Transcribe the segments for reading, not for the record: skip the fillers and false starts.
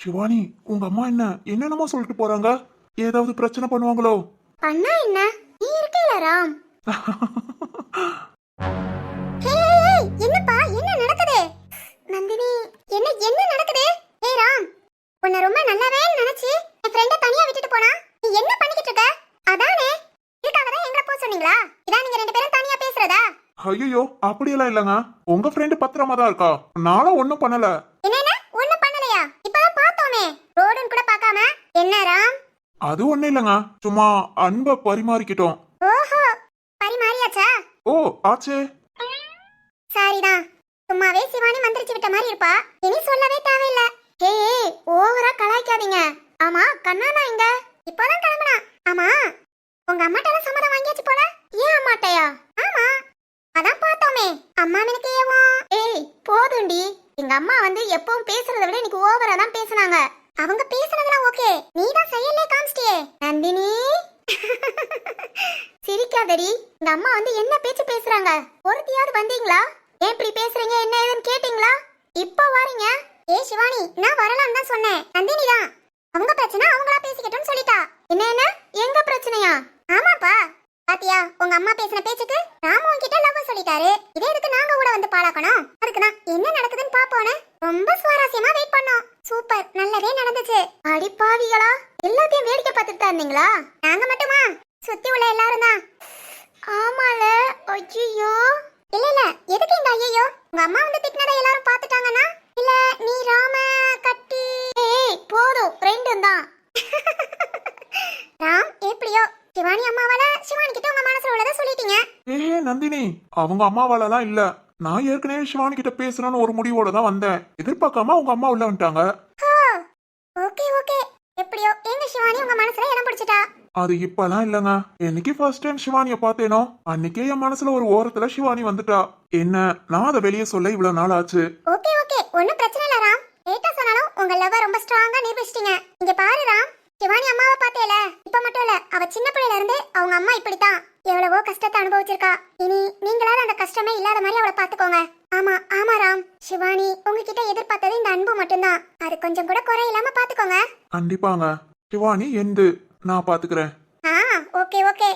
சிவானி, உங்க அம்மா என்னென்னமோ சொல்லிட்டு போறாங்க. ஏதாவது பிரச்சனை பண்ணுவாங்களோ? பண்ணா என்ன, நீ இருக்கேல ராம். என்னப்பா, என்ன நடக்குது? நந்தினி, என்ன நடக்குது? ஏய் ராம், உன்னை ரொம்ப நல்லவே நினைச்சு என் ஃப்ரெண்ட தனியா விட்டுட்டு போனா நீ என்ன பண்ணிக்கிட்டு இருக்க? அதானே, இதுக்காக தான் எங்களை போக சொன்னீங்களா? இதான் நீங்க ரெண்டு பேரும் தனியா பேசுறதா? ஐயோ, அப்படியெல்லாம் இல்லங்க. உங்க ஃப்ரெண்டு பத்திரமா தான் இருக்கா. நானும் ஒண்ணும் பண்ணல. என்ன ஒண்ணும் பண்ணலையா? இப்பதான் பார்த்தோமே, ரோடுன்னு கூட பார்க்காம. என்ன ராம்? அது ஒண்ணும் இல்லங்க, சும்மா அன்பை பரிமாறிக்கிட்டோம். ஓஹோ, பரிமாறியாச்சா? ஓ, ஆச்சே. சரிதான், சும்மாவே சிவானி மந்திரிச்சு விட்ட மாதிரி இருப்பா. இனி சொல்லவே தேவையில்ல. ஏய், ஓவரா கலாய்க்காதீங்க. ஆமா, கண்ணானா எங்க? இப்போதான் கிளம்புனா. ஆமா, உங்க அம்மாட்ட சம்மதம் வாங்கியாச்சு போல. ஏன் அம்மாட்டையா? ஆமா, அதான் பார்த்தோமே. அம்மா எனக்கு ஏவோ. ஏய் போதுண்டி, எங்க அம்மா வந்து எப்பவும் பேசுறத விட எனக்கு ஓவரா தான் பேசுனாங்க. அவங்க பேசுனதெல்லாம் ஓகே, நீ தான் செயல்லே காமிச்சிட்டியே நந்தினி. சிரிக்காதடி, எங்க அம்மா வந்து என்ன பேச்சு பேசுறாங்க? ஒருத்தியாவது வந்தீங்களா? ஏன் இப்படி பேசுறீங்க, என்ன ஏதுன்னு கேட்டீங்களா? இப்போ வாரீங்க. ஏய் சிவானி, நான் வரலாம்னு தான் சொன்னேன். நந்தினி தான் அவங்க பிரச்சனை அவங்களா பேசிக்கிட்டோம்னு சொல்லிட்டா. என்ன எங்க பிரச்சனையா? ஆமாப்பா, பாத்தியா உங்க அம்மா பேசின பேச்சுக்கு ராமு உன்கிட்ட லவ் சொல்லிட்டாரு. இதே எதுக்கு நாங்க கூட வந்து பாலாக்கணும்? அதுக்கு நான் என்ன நடக்குதுன்னு பாப்போன்னு ரொம்ப சுவாரஸ்யமா வெயிட் பண்ணோம். சூப்பர், நல்லதே நடந்துச்சு. அடி பாவிகளா, எல்லாத்தையும் வேடிக்கை பார்த்துட்டு தான் இருந்தீங்களா? நாங்க மட்டுமா, சுத்தி உள்ள எல்லாரும் தான். ஆமால. ஐயோ, இல்ல எதுக்கு இந்த ஐயோ? உங்க அம்மா வந்து திட்டினதை எல்லாரும் பார்த்துட்டாங்கன்னா, இல்ல நீ ராம கட்டி? ஏய் போதும், ரெண்டும் தான். ராம் எப்படியோ சிவானி அம்மாவால சிவானி கிட்ட உங்க மனசுல உள்ளத சொல்லிட்டீங்க. ஏ நந்தினி, அவங்க அம்மாவாலலாம் இல்ல. நான் ஏற்கனவே சிவானி கிட்ட பேசணும்னு ஒரு முடிவோட தான் வந்தேன். எதிர்பார்க்காம உங்க அம்மா உள்ள வந்துட்டாங்க. ஓகே ஓகே, எப்படியோ எங்க சிவானி உங்க மனசுல இடம் பிடிச்சிட்டா. அது இப்பலாம் இல்லங்க. என்னைக்கு ஃபர்ஸ்ட் டைம் சிவானிய பார்த்தேனோ அன்னைக்கே என் மனசுல ஒரு ஓரத்துல சிவானி வந்துட்டா. என்ன, நான் அதை வெளியே சொல்ல இவ்வளவு நாள் ஆச்சு. ஓகே ஓகே, ஒண்ணும் பிரச்சனை இல்ல ராம். லேட்டா சொன்னாலும் உங்க லவ் ரொம்ப ஸ்ட்ராங்கா நிரூபிச்சிட்டீங்க. இங்க பாரு ராம், சிவானி அம்மாவை பார்த்தேல, இப்ப மட்டும் இல்ல, அவ சின்ன பிள்ளையில இருந்து அவங்க அம்மா இப்படித்தான் எவ்வளவோ கஷ்டத்தை அனுபவிச்சிருக்கா. இனி நீங்களாவது அந்த கஷ்டமே இல்லாத மாதிரி அவளை பாத்துக்கோங்க. ஆமா ஆமா ராம், சிவானி உங்ககிட்ட எதிர்பார்த்தது இந்த அன்பு மட்டும்தான். அது கொஞ்சம் கூட குறை இல்லாம பாத்துக்கோங்க. கண்டிப்பாங்க. சிவானி எந்து நான் பாத்துக்கிறேன். Okay okay.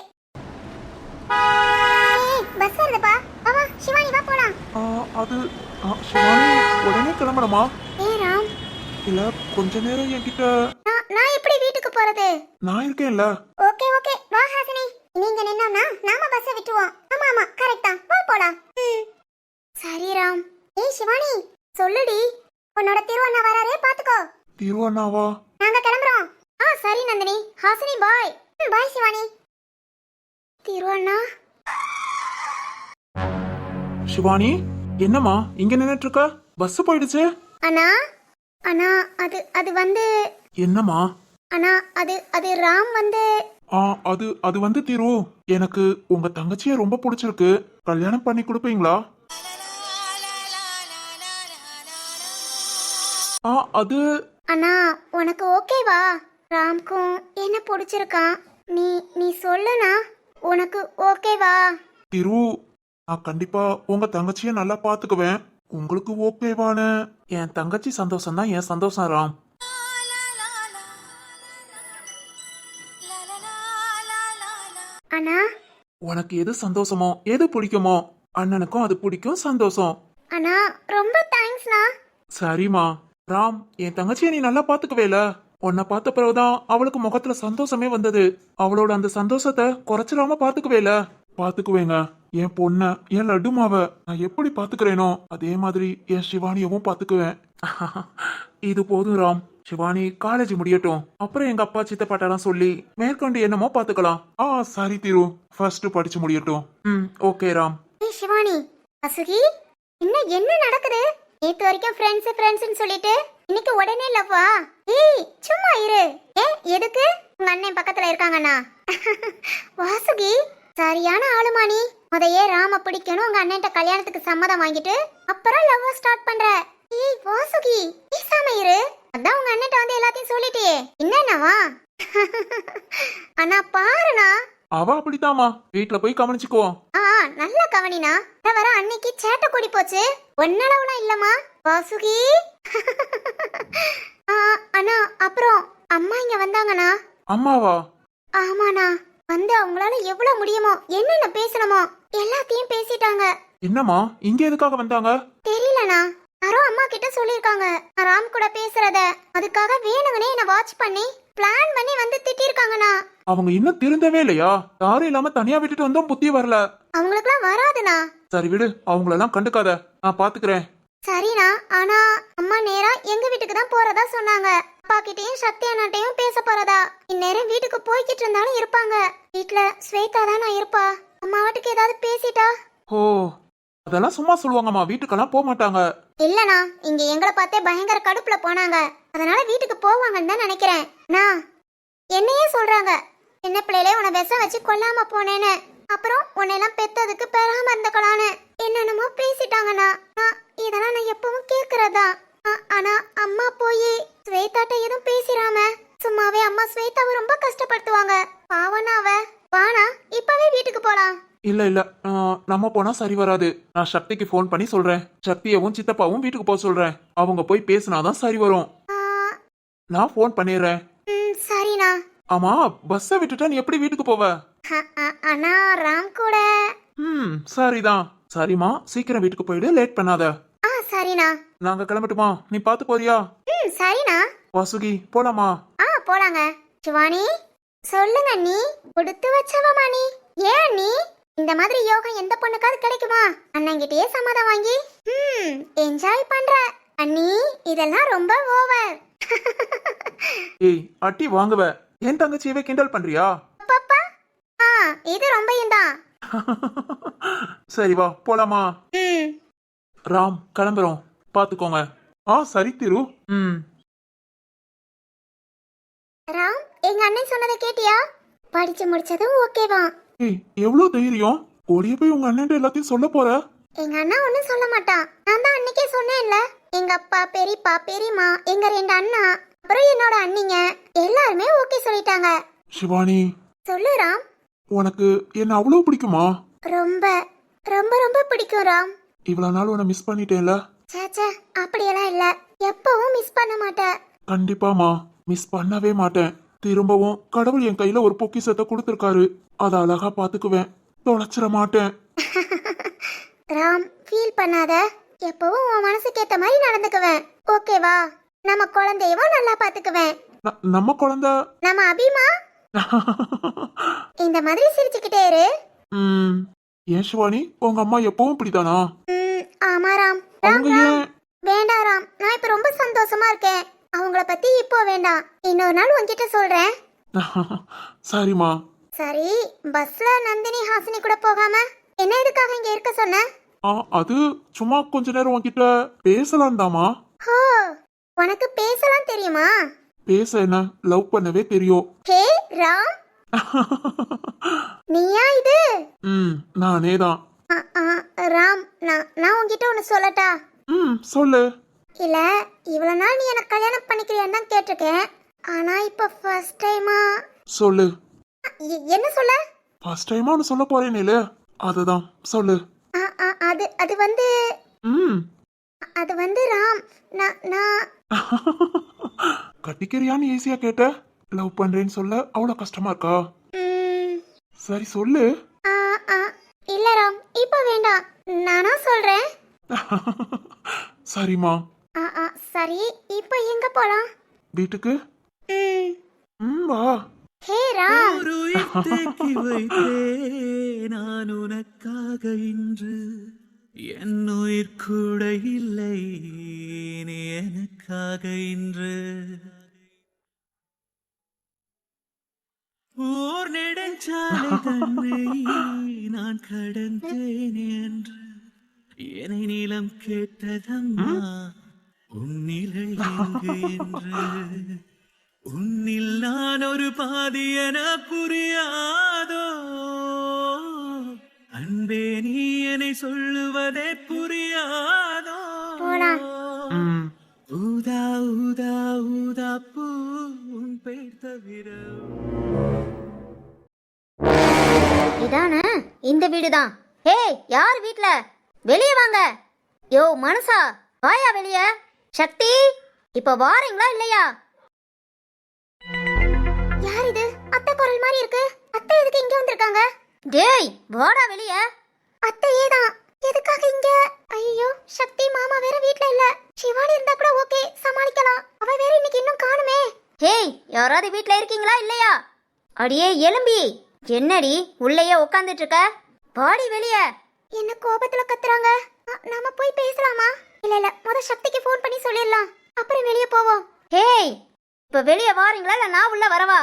பஸ் வருதுப்பா, வா சிவானி வா போலாம். அது சிவானி உடனே கிளம்பணுமா? ராம், இல்ல கொஞ்ச நேரம் என்கிட்ட. நான் எப்படி வீட்டுக்கு போறது? நான் இருக்கேன்ல. ஓகே ஓகே, வா ஹாசினி. நீங்க நின்னோம்னா நாம பஸ் விட்டுவோம். ஆமா ஆமா கரெக்ட் தான், வா போலாம். சரி ராம். ஏய் சிவானி, சொல்லுடி, உன்னோட திருவண்ணா வராரே பாத்துக்கோ. திருவண்ணாவா? நாங்க கிளம்புறோம். சரி நந்தினி. ஹாசினி பாய். பாய் சிவானி. திருவண்ணா. சிவானி, என்னம்மா இங்க நின்னுட்டு இருக்க? பஸ் போயிடுச்சு. அண்ணா அண்ணா, அது வந்து. என்னம்மா? அண்ணா அது ராம் வந்து. அது வந்து திரு, எனக்கு உங்க தங்கச்சியை ரொம்ப பிடிச்சிருக்கு. கல்யாணம் பண்ணி கொடுப்பீங்களா? அது. அண்ணா உனக்கு ஓகேவா? ராம்க்கும் என்ன பிடிச்சிருக்கான். நீ சொல்லுனா, உனக்கு ஓகேவா? திரு, நான் கண்டிப்பா உங்க தங்கச்சியை நல்லா பாத்துக்குவேன். உங்களுக்கு ஓகேவானு? என் தங்கச்சி சந்தோஷம் தான் என் சந்தோஷம் ராம். அண்ணா, உனக்கு எது சந்தோஷமோ எது பிடிக்குமோ அண்ணனுக்கும் அது பிடிக்கும். சந்தோஷம். அண்ணா ரொம்ப தேங்க்ஸ்ண்ணா. சரிம்மா. ராம், என் தங்கச்சியை நீ நல்லா பாத்துக்குவேல. உன்னை பார்த்த பிறகுதான் அவளுக்கு முகத்துல சந்தோஷமே வந்தது. அவளோட அந்த சந்தோஷத்தை குறைச்சிடாம பாத்துக்குவேல. பாத்துக்குவேங்க. என் பொண்ண, என் லட்டுமாவ நான் எப்படி பாத்துக்கிறேனோ அதே மாதிரி என் சிவானியவும் பாத்துக்குவேன். இது போதும் ராம். சிவானி காலேஜ் முடியட்டும், அப்புறம் எங்க அப்பா சித்தப்பாட்டெல்லாம் சொல்லி மேற்கொண்டு என்னமோ பாத்துக்கலாம். சரி திரு, ஃபர்ஸ்ட் படிச்சு முடியட்டும். ஓகே ராம். ஏய் சிவானி, அசுகி, என்ன நடக்குது? நேத்து வரைக்கும் ஃப்ரெண்ட்ஸ்னு சொல்லிட்டு இன்னைக்கு உடனே லவ்வா? ஏய் சும்மா இரு. எதுக்கு? உங்க அண்ணன் பக்கத்துல இருக்காங்கண்ணா. வாசுகி, சரியான ஆளுமானி. முதையே ராம பிடிக்கணும், உங்க அண்ணன்ட்ட கல்யாணத்துக்கு சம்மதம் வாங்கிட்டு அப்புறம் லவ் ஸ்டார்ட் பண்ற. ஏய் வாசுகி, பேசாம இரு. அதான் உங்க அண்ணன்ட்ட வந்து எல்லாத்தையும் சொல்லிட்டியே, என்னன்னாவா? அண்ணா பாருண்ணா. அவ அப்படித்தாமா, வீட்டுல போய் கவனிச்சுக்கோ. நல்லா கவனினா. வர அன்னைக்கு சேட்டை கூடி போச்சு. ஒன்னளவுனா இல்லம்மா. வாசுகி, ஆ, அண்ணா அப்புறம் அம்மா இங்க வந்தாங்கண்ணா. அம்மாவா? ஆமாண்ணா, வந்து அவங்களால எவ்வளவு முடியுமோ என்னென்ன பேசணுமோ எல்லாத்தையும் பேசிட்டாங்க. என்னம்மா இங்க எதுக்காக வந்தாங்க? தெரியலண்ணா, யாரோ அம்மா கிட்ட சொல்லிருக்காங்க நான் ராம் கூட பேசுறத. அதுக்காக வேணுங்கனே என்ன வாட்ச் பண்ணி பிளான் பண்ணி வந்து திட்டிருக்காங்கண்ணா. அவங்க இன்னும் திருந்தவே இல்லையா? யாரும் இல்லாம தனியா விட்டுட்டு வந்தோம், புத்தி வரல. அவங்களுக்குலாம் வராதுண்ணா. சரி விடு, அவங்களெல்லாம் கண்டுக்காத, நான் பாத்துக்கிறேன். சரிண்ணா, ஆனா அம்மா நேரா எங்க வீட்டுக்கு தான் போறதா சொன்னாங்க. அப்பா கிட்டயும் சக்தி அண்ணாட்டையும் பேச போறதா. இந்நேரம் வீட்டுக்கு போய்கிட்டு இருந்தாலும் இருப்பாங்க. வீட்டுல ஸ்வேதா தான் நான் இருப்பா. அம்மா வாட்டுக்கு ஏதாவது பேசிட்டா? ஓ, அதெல்லாம் சும்மா சொல்லுவாங்கம்மா, வீட்டுக்கெல்லாம் போக மாட்டாங்க. இல்லண்ணா, இங்க எங்களை பார்த்தே பயங்கர கடுப்புல போனாங்க. அதனால வீட்டுக்கு போவாங்கன்னு தான் நினைக்கிறேன். நான் என்னையே சொல்றாங்க, சின்ன பிள்ளையிலே உன்னை விஷம் வச்சு கொல்லாம போனேன்னு, அப்புறம் உன்னையெல்லாம் பெத்ததுக்கு பெறாம இருந்துக்கலான்னு என்னென்னமோ பேசிட்டாங்கண்ணா. இதெல்லாம் நான் எப்பவும் கேக்குறதா. ஆனா அம்மா போய் ஸ்வேதாட்ட எதுவும் பேசிடாம சும்மாவே அம்மா ஸ்வேதாவை ரொம்ப கஷ்டப்படுத்துவாங்க. பாவனா அவ. வானா இப்பவே வீட்டுக்கு போலாம். இல்ல இல்ல, நம்ம போனா சரி வராது. நான் சக்திக்கு ஃபோன் பண்ணி சொல்றேன். சக்தியவும் சித்தப்பாவும் வீட்டுக்கு போக சொல்றேன். அவங்க போய் பேசினாதான் சரி வரும். நான் ஃபோன் பண்ணிடுறேன். சரிண்ணா. ஆமா, பஸ்ஸை விட்டுட்டா நீ எப்படி வீட்டுக்கு போவ? அண்ணா ராம் கூட. சரிதான். சரிம்மா, சீக்கிரம் வீட்டுக்கு போயிடு, லேட் பண்ணாத. சரிண்ணா. நாங்க கிளம்பட்டுமா? நீ பாத்து போறியா? சரிண்ணா. வாசுகி, போலாமா? போலாங்க. சிவானி சொல்லுங்க, நீ கொடுத்து வச்சவமா நீ. ஏன் நீ இந்த மாதிரி யோகம் எந்த பொண்ணுக்காவது கிடைக்குமா? அண்ணங்கிட்டயே சம்மதம் வாங்கி என்ஜாய் பண்ற அண்ணி. இதெல்லாம் ரொம்ப ஓவர். ஏய், அட்டி வாங்குவ. என் தங்கச்சியவே கிண்டல் பண்றியா? பாப்பா, இது ரொம்ப தான். சரி வா, போலாமா? ராம், கிளம்புறோம், பாத்துக்கோங்க. சரி திரு. ராம், எங்க அண்ணன் சொன்னதை கேட்டியா? படிச்சு முடிச்சதும் ஓகேவா? ஏய், எவ்வளவு தைரியம்! ஓடிய போய் உங்க அண்ணன் எல்லாத்தையும் சொல்ல போற? எங்க அண்ணா ஒண்ணும் சொல்ல மாட்டான். நான் தான் அன்னைக்கே சொன்னேன்ல, எங்க அப்பா, பெரியப்பா, பெரியம்மா, எங்க 2 அண்ணா, அப்புறம் என்னோட அண்ணிங்க எல்லாருமே ஓகே சொல்லிட்டாங்க. சிவானி, சொல்லு ராம். உனக்கு என்ன அவ்வளவு பிடிக்குமா? ரொம்ப ரொம்ப ரொம்ப பிடிக்கும் ராம். இவ்வளவு நாள் உன்னை மிஸ் பண்ணிட்டேன்ல. சேச்சே, அப்படியெல்லாம் இல்ல. எப்பவும் மிஸ் பண்ண மாட்டேன். கண்டிப்பாமா, மிஸ் பண்ணவே மாட்டேன். திரும்பவும் கடவுள் என் கையில ஒரு பொக்கிஷத்தை கொடுத்திருக்காரு. அதை அழகா பாத்துக்குவேன், தொலைச்சிட மாட்டேன். ராம், ஃபீல் பண்ணாத. எப்பவும் உன் மனசுக்கு ஏத்த மாதிரி நடந்துக்குவேன், ஓகேவா? நம்ம குழந்தையவும் நல்லா பாத்துக்குவேன். நம்ம குழந்தை, நம்ம அபிமா. இந்த மாதிரி சிரிச்சுக்கிட்டே இரு. ஏன் சிவானி, உங்க அம்மா எப்பவும் இப்படிதானா? ஆமா ராம். அவங்க ஏன்? வேண்டாம் ராம், நான் இப்ப ரொம்ப சந்தோஷமா இருக்கேன். அவங்கள பத்தி இப்போ வேண்டாம், இன்னொரு நாள் உன்கிட்ட சொல்றேன். சரிம்மா. சரி, பஸ்ல நந்தினி ஹாசினி கூட போகாம என்ன எதுக்காக இங்க இருக்க சொன்ன? அது சும்மா கொஞ்ச நேரம் உன்கிட்ட பேசலாம் தாமா. ஹோ, உனக்கு பேசலாம் தெரியுமா? பேச என்ன, லவ் பண்ணவே தெரியும். ஹே ராம், நீயா இது? நானே தான். ராம், நான் உன்கிட்ட ஒன்னு சொல்லட்டா? சொல்லு. இல்ல, இவ்வளவு நாள் நீ எனக்கு கல்யாணம் பண்ணிக்கிறியான்னு தான் கேட்டிருக்கேன். ஆனா இப்ப ஃபர்ஸ்ட் டைமா. சொல்லு. என்ன சொல்ல? ஃபர்ஸ்ட் டைமா ஒன்னு சொல்ல போறேனே, அதுதான் சொல்லு. அது வந்து அது வந்து ராம், நான் கட்டிக்கிறியான்னு ஈஸியா கேட்ட, லவ் பண்றேன்னு சொல்ல அவ்வளவு கஷ்டமா இருக்கா? சரி சொல்லு. இல்ல ராம், இப்ப வேண்டாம், நானா சொல்றேன். சரிம்மா. சரி, இப்ப எங்க போலாம்? வீட்டுக்கு. வா. ஹே ராம், நான் உனக்காக இன்று என் உயிர் கூட இல்லை, நீ எனக்காக இன்று ஊர் நெடுஞ்சாலை தன்னை நான் கடந்தேன் என்று என்னை நீளம் கேட்டதம்மா, உன்னிலை எங்கு என்று. உன்னில் நான் ஒரு பாதி என புரியாதோ, அன்பே நீ என்னை சொல்லுவதே புரியாதோ. ஊதா ஊதா ஊதா பூ உன் பேர் தவிர. இதானே இந்த வீடுதான். ஹே, யார் வீட்ல? வெளியே வாங்க. யோ மனுஷா, வாயா வெளிய. சக்தி, இப்ப வாரீங்களா இல்லையா? யார் இது? அத்தை குரல் மாதிரி இருக்கு. அத்தை எதுக்கு இங்க வந்திருக்காங்க? டேய், வாடா வெளிய. அத்தையே தான். எதுக்காக இங்க? ஐயோ, சக்தி மாமா வேற வீட்ல இல்ல. சிவானி இருந்தா கூட ஓகே, சமாளிக்கலாம். அவ வேற இன்னைக்கு இன்னும் காணுமே. ஹேய், யாராவது வீட்ல இருக்கீங்களா இல்லையா? அடியே எலும்பி, என்னடி உள்ளேயே உட்கார்ந்துட்டு இருக்க? வாடி வெளிய. என்ன கோபத்துல கத்துறாங்க? நாம போய் பேசலாமா? இல்ல முத சக்திக்கு ஃபோன் பண்ணி சொல்லிடலாம், அப்புறம் வெளிய போவோம். ஹேய், இப்ப வெளிய வாரீங்களா இல்ல நான் உள்ள வரவா?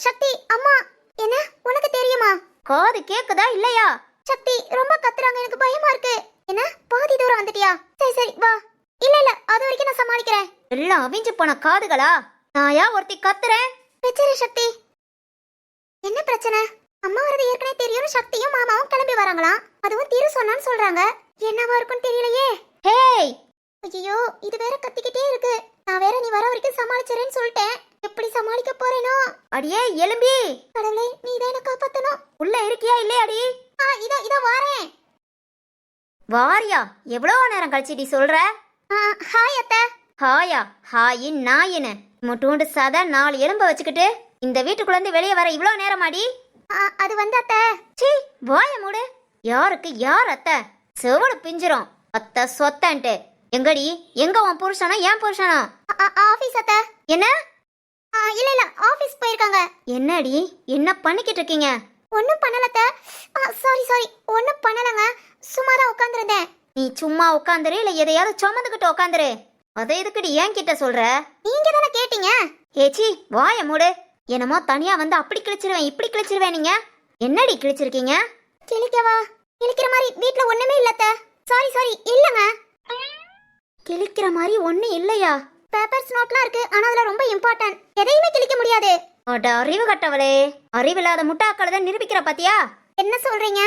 சக்தி அம்மா. என்ன உனக்கு தெரியுமா? காது கேக்குதா இல்லையா? சக்தி ரொம்ப கத்துறாங்க, எனக்கு பயமா இருக்கு. என்ன பாதி தூரம் வந்துட்டியா? சரி சரி வா. இல்ல அது வரைக்கும் நான் சமாளிக்கிறேன். எல்லாம் அவிஞ்சு போன காதுகளா? நாயா ஒருத்தி கத்துறேன். வெச்சரி சக்தி. என்ன பிரச்சனை? அம்மா வரது ஏற்கனவே தெரியும். சக்தியும் மாமாவும் கிளம்பி வராங்களாம். அதுவும் திரு சொன்னான்னு சொல்றாங்க. என்னவா இருக்கும்னு தெரியலையே. ஹேய், ஐயோ இது வேற கத்திக்கிட்டே இருக்கு. நான் வேற நீ வர வரைக்கும் சமாளிச்சறேன்னு சொல்லிட்டேன். எப்படி சமாளிக்க போறேனோ? அடியே எலும்பி, கடவுளே நீ தான் என்ன காப்பாத்தணும். உள்ள இருக்கியா இல்லையாடி? இதோ வாரேன். வாரியா? எவ்வளவு நேரம் கழிச்சு நீ சொல்ற? ஹாய் அத்தை. ஹாயா? ஹாயின் நாயின்னு முட்டூண்டு சாதா 4 எலும்ப வச்சுக்கிட்டு இந்த வீட்டுக்குள்ள இருந்து வெளியே வர இவ்வளவு நேரமாடி? அது வந்து அத்தை. சீ, வாய மூடு. யாருக்கு யார் அத்தை? செவடு பிஞ்சிரும். அத்தை சொத்தன்ட்டு. எங்கடி? எங்க உன் புருஷனா ஏன் புருஷனா? ஆபீஸ் அத்தை. என்ன? இல்ல ஆபீஸ் போயிருக்காங்க. என்னடி என்ன பண்ணிக்கிட்டு இருக்கீங்க? ஒண்ணும் பண்ணல அத்தை. சாரி ஒண்ணும் பண்ணலங்க. சும்மா தான் உட்கார்ந்திருந்தேன். நீ சும்மா உட்கார்ந்துரு இல்ல எதையாவது சுமந்துக்கிட்டு உட்கார்ந்துரு. அதை எதுக்குடி ஏன் கிட்ட சொல்ற? நீங்க தானே கேட்டீங்க. ஏச்சி வாய மூடு. என்னமோ தனியா வந்து அப்படி கிழிச்சிருவேன் இப்படி கிழிச்சிருவேன். நீங்க என்னடி கிழிச்சிருக்கீங்க? கிழிக்கவா? கிழிக்கிற மாதிரி வீட்ல ஒண்ணுமே இல்ல அத்தை. சாரி இல்லங்க. கிழிக்கிற மாதிரி ஒண்ணு இல்லையா? பேப்பர்ஸ் நோட்லாம் இருக்கு, ஆனா அதுல ரொம்ப இம்பார்ட்டன்ட். எதையுமே கிழிக்க முடியாது. அட அறிவு கட்டவளே, அறிவில்லாத முட்டாக்களத நிரூபிக்கிற பாத்தியா? என்ன சொல்றீங்க?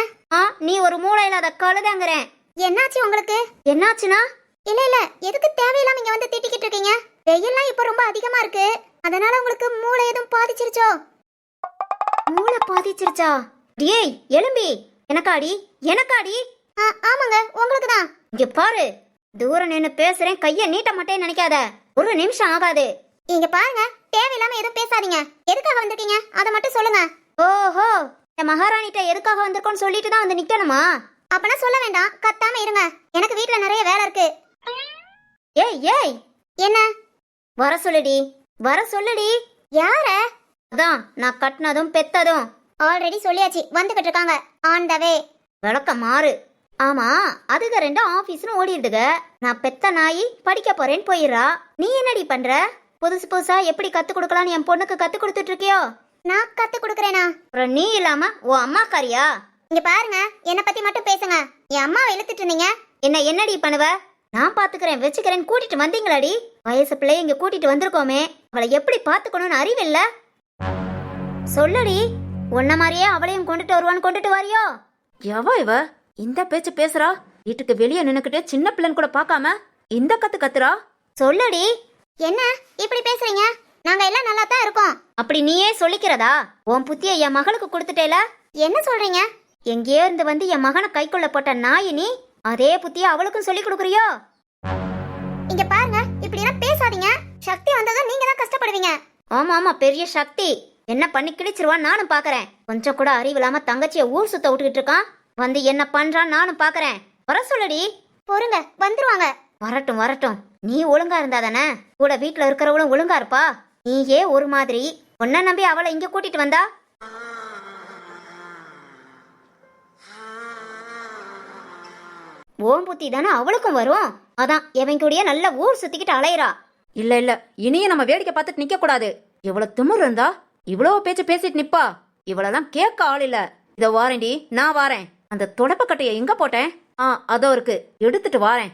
நீ ஒரு மூளை இல்லாத கழுதங்கறேன். என்னாச்சு உங்களுக்கு? என்னாச்சுனா? இல்ல எதுக்கு தேவையில்லாம இங்க வந்து திட்டிக்கிட்டு இருக்கீங்க? வெயில்லாம் இப்ப ரொம்ப அதிகமா இருக்கு, அதனால உங்களுக்கு மூளை எதுவும் பாதிச்சிருச்சோ? மூளை பாதிச்சிருச்சா? டேய் எலும்பி, எனக்காடி? ஆமாங்க உங்களுக்கு தான். இங்க பாரு, தூரம் நின்னு பேசுறேன், கைய நீட்ட மாட்டேன்னு நினைக்காத. ஒரு நிமிஷம் ஆகாது. இங்க பாருங்க, தேவையில்லாம எதுவும் பேசாதீங்க. எதுக்காக வந்திருக்கீங்க அதை மட்டும் சொல்லுங்க. ஓஹோ, என் மகாராணிட்ட எதுக்காக வந்திருக்கோன்னு சொல்லிட்டு தான் வந்து நிக்கணுமா? அப்பனா சொல்ல வேண்டாம், கத்தாம இருங்க. எனக்கு வீட்ல நிறைய வேலை இருக்கு. ஏய் என்ன? வர சொல்லுடி. யார? அதான் நான் கட்டினதும் பெத்ததும். ஆல்ரெடி சொல்லியாச்சு, வந்துகிட்டு இருக்காங்க. ஆன் த வே. விளக்க மாறு. ஆமா, அதுக ரெண்டும் ஆபீஸ்னு ஓடிடுதுக. நான் பெத்த நாய் படிக்க போறேன்னு போயிடுறா. நீ என்னடி பண்ற? புதுசா எப்படி கத்து கொடுக்கலான்னு என் பொண்ணுக்கு கத்து கொடுத்துட்டு இருக்கியோ? நான் கத்து கொடுக்கறேனா? அப்புறம் நீ இல்லாம உன் அம்மாக்காரியா? இங்க பாருங்க, என்ன பத்தி மட்டும் பேசுங்க. என் அம்மாவை இழுத்துட்டு இருந்தீங்க. என்னடி பண்ணுவ? நான் பாத்துக்கிறேன் வச்சுக்கிறேன்னு கூட்டிட்டு வந்தீங்களாடி? வயசு பிள்ளைய இங்க கூட்டிட்டு வந்திருக்கோமே, அவளை எப்படி பாத்துக்கணும்னு அறிவில்ல? சொல்லுடி. உன்ன மாதிரியே அவளையும் கொண்டுட்டு வாரியோ? எவ இவ இந்த பேச்சு பேசுறா? வீட்டுக்கு வெளியே நின்னுக்கிட்டே சின்ன பிள்ளைன்னு கூட பாக்காம இந்த கத்துறா. சொல்லுடி. என்ன இப்படி பேசுறீங்க? நாங்க எல்லாம் நல்லா தான் இருக்கோம். அப்படி நீயே சொல்லிக்கிறதா? உன் புத்திய என் மகளுக்கு கொடுத்துட்டேல. என்ன சொல்றீங்க? எங்கேயோ இருந்து வந்து என் மகனை கைக்குள்ள போட்ட நாய் நீ, அதே புத்திய அவளுக்கும் சொல்லி கொடுக்குறியோ? இங்க பாருங்க, இப்படி எல்லாம் பேசாதீங்க. சக்தி வந்ததும் நீங்க தான் கஷ்டப்படுவீங்க. ஆமா பெரிய சக்தி என்ன பண்ணி கிழிச்சிருவான் நானும் பாக்குறேன். கொஞ்சம் கூட அறிவில்லாம தங்கச்சிய ஊர் சுத்த விட்டுக்கிட்டு இருக்கான். வந்து என்ன பண்றான் நானும் பாக்குறேன். வர சொல்லுடி. பொறுங்க, வந்துருவாங்க. வரட்டும். நீ ஒழுங்கா இருந்தா தானே கூட வீட்டுல இருக்கிறவளும் ஒழுங்கா இருப்பா. நீயே ஒரு மாதிரி, உன்ன நம்பி அவளை இங்க கூட்டிட்டு வந்தா. ஓம் புத்தி தானே அவளுக்கும் வரும். அதான் எவன் கூடயே நல்ல ஊர் சுத்திக்கிட்டு அலையறா. இல்ல இனியும் நம்ம வேடிக்கை பார்த்துட்டு நிக்க கூடாது. இவ்வளவு திமிரு இருந்தா இவ்வளவு பேச்சு பேசிட்டு நிப்பா. இவ்வளவுதான் கேட்க ஆள் இல்ல. இத வாரேன்டி, நான் வாரேன். அந்த தொடப்ப கட்டைய எங்க போட்டேன்? அதோ இருக்கு, எடுத்துட்டு வாரேன்.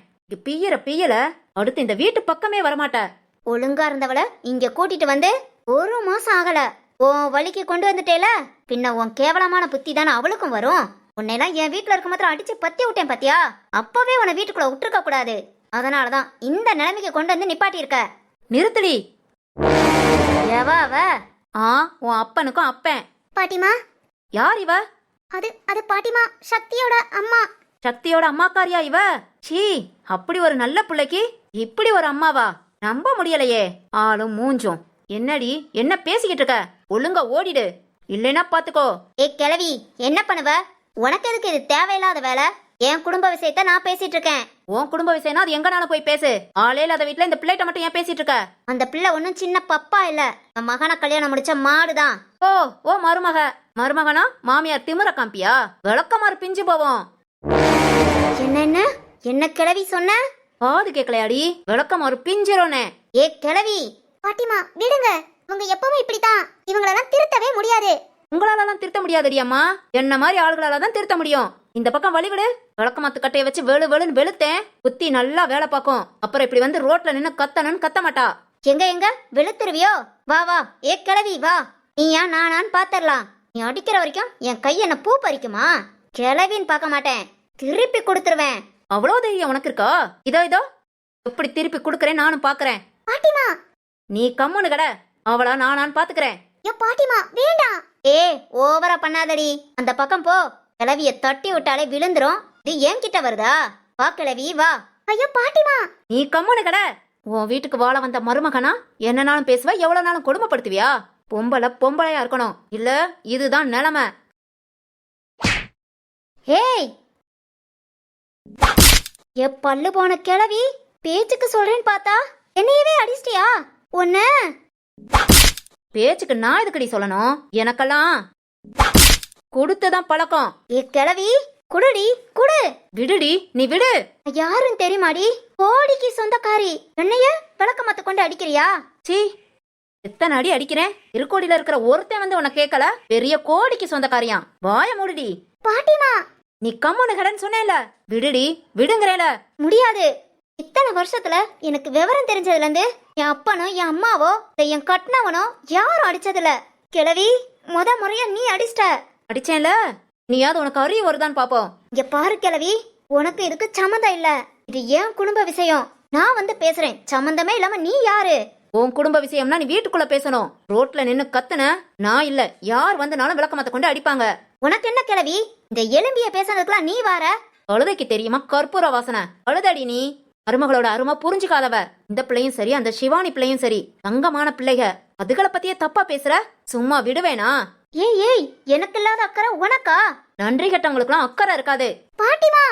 பிய்யல அடுத்து இந்த வீட்டு பக்கமே வரமாட்ட. ஒழுங்கா இருந்தவள இங்க கூட்டிட்டு வந்து 1 மாசம் ஆகல. உன் வழிக்கு கொண்டு வந்துட்டேல, பின்ன உன் கேவலமான புத்தி தானே அவளுக்கும் வரும். உன்னையெல்லாம் என் வீட்டுல இருக்க மாத்திரம் அடிச்சு பத்தி விட்டேன் பாத்தியா? அப்பவே உன்னை வீட்டுக்குள்ள விட்டுருக்க கூடாது. அதனாலதான் இந்த நிலைமைக்கு கொண்டு வந்து நிப்பாட்டி இருக்க. நிறுத்தடி. எவா அவ? உன் அப்பனுக்கும் அப்பன். பாட்டிமா? யார் இவ? அது பாட்டிமா, சக்தியோட அம்மா. சக்தியோட அம்மாக்காரியா இவ? சீ, அப்படி ஒரு நல்ல பிள்ளைக்கு இப்படி ஒரு அம்மாவா? நம்ப முடியலையே. ஆளும் மூஞ்சும். என்னடி என்ன பேசிக்கிட்டு இருக்க? ஒழுங்கா ஓடிடு, இல்லைன்னா பாத்துக்கோ. ஏ கிழவி, என்ன பண்ணுவ? உனக்கு எதுக்கு இது தேவையில்லாத வேலை? என் குடும்ப விஷயத்த நான் பேசிட்டு இருக்கேன். உன் குடும்ப விஷயம்னா அது எங்கனாலும் போய் பேசு. ஆளே இல்லாத வீட்டுல இந்த பிள்ளைகிட்ட மட்டும் ஏன் பேசிட்டு இருக்க? அந்த பிள்ளை ஒன்னும் சின்ன பப்பா இல்ல, என் மகனை கல்யாணம் முடிச்ச மாடுதான். ஓ ஓ மருமகனா? மாமியார் திமிர காம்பியா? விளக்கமாறு பிஞ்சு போவோம். என்ன என்ன கிழவி சொன்ன? காது கேட்கலையாடி? விளக்கமாறு பிஞ்சிரோனே. ஏ கிழவி. பாட்டிமா விடுங்க, இவங்க எப்பவுமே இப்படித்தான். இவங்களெல்லாம் திருத்தவே முடியாது. உங்களாலலாம் திருத்த முடியாதடி அம்மா. என்ன மாதிரி ஆளுகளால தான் திருத்த முடியும். இந்த பக்கம் வழிவிடு. விளக்கமாத்து கட்டையை வச்சு வெளுன்னு வெளுத்தேன். புத்தி நல்லா வேலை பார்க்கும். அப்புறம் இப்படி வந்து ரோட்ல நின்னு கத்தணும்னு கத்த மாட்டா. எங்க வெளுத்துருவியோ? வா வா ஏ கிழவி வா. நீயா நானான்னு பாத்திரலாம். நீ அடிக்கிற வரைக்கும் என் கை என்ன பூ பறிக்குமா? கிழவின்னு பார்க்க மாட்டேன், திருப்பி கொடுத்துருவேன். அவ்வளோ தைரியம் உனக்கு இருக்கா? இதோ எப்படி திருப்பி கொடுக்கறேன் நானும் பாக்குறேன். பாட்டிமா நீ கம்முன்னு கட. அவளா நானான்னு பாத்துக்கிறேன். ஐயோ பாட்டிமா வேண்டாம். ஏ ஓவரா பண்ணாதடி. அந்த பக்கம் போ. கிழவிய தட்டி விட்டாலே விழுந்துரும். இது என்கிட்ட வருதா? வா கிழவி வா. ஐயோ பாட்டிமா. நீ கம்முன்னு கட. உன் வீட்டுக்கு வாழ வந்த மருமகனா என்னனாலும் பேசுவ, எவ்வளவு நாளும் கொடுமைப்படுத்துவியா? பொம்பளையா இருக்கணும், இல்ல இதுதான் நிலைமை. ஏய் ஏ பல்லு போன கிழவி, பேச்சுக்கு சொல்றேன்னு பார்த்தா என்னையவே அடிச்சிட்டியா? ஒன்ன பேச்சுக்கு நான் எதுக்கடி சொல்லணும்? எனக்கெல்லாம் கொடுத்துதான் பழக்கம். ஏ கிழவி குடுடி குடு. விடுடி, நீ விடு. யாருன்னு தெரியுமாடி? கோடிக்கு சொந்தக்காரி. என்னைய விளக்கமாத்த கொண்டு அடிக்கிறியா? சீ, எத்தனை அடி அடிக்கிறேன். திருக்கோடியில இருக்கிற ஒருத்தன் வந்து உனக்கு கேட்கல? பெரிய கோடிக்கு சொந்தக்காரியாம். வாய மூடுடி. பாட்டிமா நீ கம்முன்னு கடன்னு சொன்னேல. விடுடி, விடுங்கறேல. முடியாது. இத்தனை வருஷத்துல எனக்கு விவரம் தெரிஞ்சதுல இருந்து என் அப்பனோ என் அம்மாவோ என் கட்டினவனோ யாரும் அடிச்சதில்ல. கிழவி முறையா நீ அடிச்சிட்ட. அடிச்சேன்ல, நீயாவது உனக்கு அறிவு வருதான்னு பாப்போம். இங்க பாரு கிழவி, உனக்கு இதுக்கு சம்மந்தம் இல்ல. இது என் குடும்ப விஷயம். நான் வந்து பேசுறேன். சம்மந்தமே இல்லாம நீ யாரு? உன் குடும்ப விஷயம்னா நீ வீட்டுக்குள்ள பேசணும். ரோட்ல நின்னு கத்துன நான் இல்ல, யார் வந்தனாலும் விளக்கமாத்த கொண்டு அடிப்பாங்க. உனக்கு என்ன கிழவி? இந்த எலும்பிய பேசுறதுக்குலாம் நீ வார? அழுதைக்கு தெரியுமா கற்பூர வாசனை? அழுதடி நீ. மருமகளோட அருமை புரிஞ்சுக்காதவ. இந்த பிள்ளையும் சரி, அந்த சிவானி பிள்ளையும் சரி, தங்கமான பிள்ளைக. அதுகளை பத்தியே தப்பா பேசுற? சும்மா விடுவேனா? ஏய் எனக்கு இல்லாத அக்கறை உனக்கா? நன்றி கெட்டவங்களுக்குலாம் அக்கறை இருக்காது. பாட்டிமா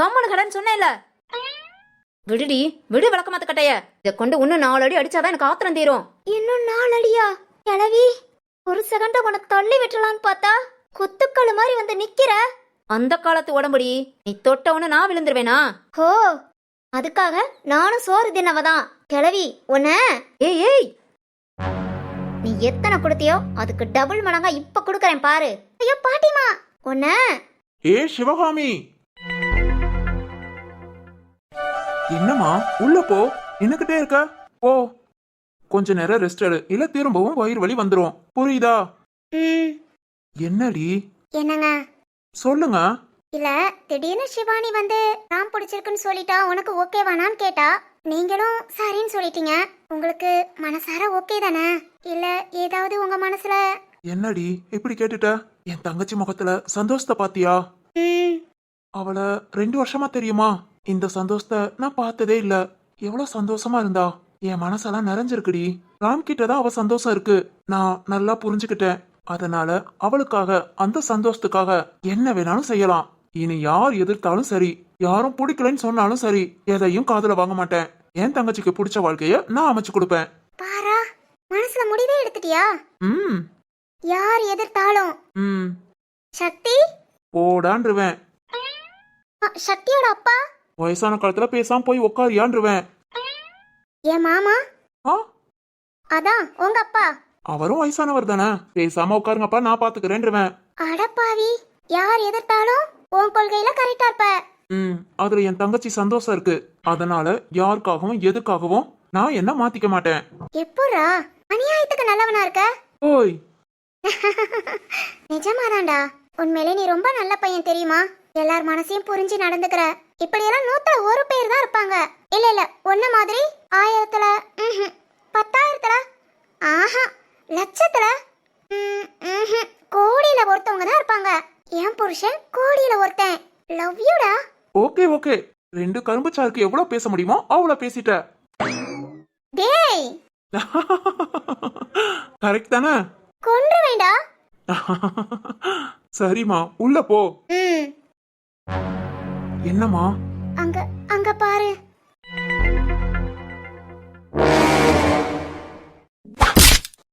கம்முனு கடன்னு சொன்னேன்ல. விடுடி, விடு விளக்கமாத்த கட்டைய. இதை கொண்டு இன்னும் 4 அடி அடிச்சாதான் எனக்கு ஆத்திரம் தீரும். இன்னும் 4 அடியா? கிழவி ஒரு செகண்ட் உனக்கு தள்ளி விட்டுலான்னு பார்த்தா குத்துக்கள் மாதிரி வந்து நிக்கிற. அந்த காலத்து உடம்புடி. நீ தொட்டவனு நான் விழுந்துருவேனா? ஹோ, அதுக்காக நானும் சோறு தின்னவதான். கிழவி உன்ன. ஏய் நீ எத்தனை கொடுத்தியோ அதுக்கு டபுள் மடங்கா இப்ப கொடுக்கறேன் பாரு. ஐயோ பாட்டிமா உன்ன. ஏ சிவகாமி, என்னம்மா உள்ள போ. நின்னுக்கிட்டே இருக்க? போ. கொஞ்ச நேரம் ரெஸ்ட் எடு, இல்ல திரும்பவும் வயிறு வலி வந்துரும். புரியுதா? என்னடி? என்னங்க? சொல்லுங்க. இல்ல, திடீர்னு சிவானி வந்து ராம் பிடிச்சிருக்குன்னு சொல்லிட்டா. உனக்கு ஓகேவானான்னு கேட்டா. நீங்களும் சரின்னு சொல்லிட்டீங்க. உங்களுக்கு மனசார ஓகே தானே? இல்ல ஏதாவது உங்க மனசுல? என்னடி இப்படி கேட்டுட்ட? என் தங்கச்சி முகத்துல சந்தோஷத்தை பாத்தியா? அவளை 2 வருஷமா தெரியுமா? இந்த சந்தோஷத்தை நான் பார்த்ததே இல்ல. எவ்வளவு சந்தோஷமா இருந்தா. என் மனசெல்லாம் நிறைஞ்சிருக்குடி. ராம் கிட்டதான் அவ சந்தோஷம் இருக்கு. நான் நல்லா புரிஞ்சுக்கிட்டேன். அதனால அவளுக்காக, அந்த சந்தோஷத்துக்காக என்ன வேணாலும் செய்யலாம். இனி யார் எதிர்த்தாலும் சரி, யாரும் பிடிக்கலன்னு சொன்னாலும் சரி, எதையும் காதுல வாங்க மாட்டேன். என் தங்கச்சிக்கு பிடிச்ச வாழ்க்கைய நான் அமைச்சு கொடுப்பேன். பாரா, மனசுல முடிவே எடுத்துட்டியா? ம் யார் எதிர்த்தாலும். ம் சக்தி போடான்றுவேன். சக்தியோட அப்பா வயசான காலத்துல பேசாம போய் உக்காரியான்றுவேன். என் மாமா. ஆ, அதான் உங்க அப்பா. அவரும் வயசானவர் தானே. பேசாம உட்காருங்கப்பா, நான் பாத்துக்கிறேன்றுவேன். அடப்பாவி, யார் எதிர்த்தாலும் உன் கொள்கையில கரெக்டா இருப்ப. அதுல என் தங்கச்சி சந்தோஷம் இருக்கு. அதனால யாருக்காகவும் எதுக்காகவும் நான் என்ன மாத்திக்க மாட்டேன். எப்படா அநியாயத்துக்கு நல்லவனா இருக்க? ஓய், நிஜமாதான்டா. உண்மையிலே நீ ரொம்ப நல்ல பையன் தெரியுமா? எல்லார் மனசையும் புரிஞ்சு நடந்துக்கிற. இப்படியெல்லாம் 100ல 1 பேர் தான் இருப்பாங்க. இல்ல ஒன்ன மாதிரி 1000ல 10,000ல ஆஹா லட்சத்துல கோடியில ஒருத்தவங்க தான் இருப்பாங்க. என் புருஷன் கோடியில ஒருத்தன். லவ் யூடா. ஓகே ஓகே, 2 கரும்பு சாருக்கு எவ்வளவு பேச முடியுமோ அவ்வளவு பேசிட்ட. டேய் கரெக்ட் தானே? கொன்று வேண்டா. சரிம்மா, உள்ள போ. ம் என்னம்மா? அங்க அங்க பாரு.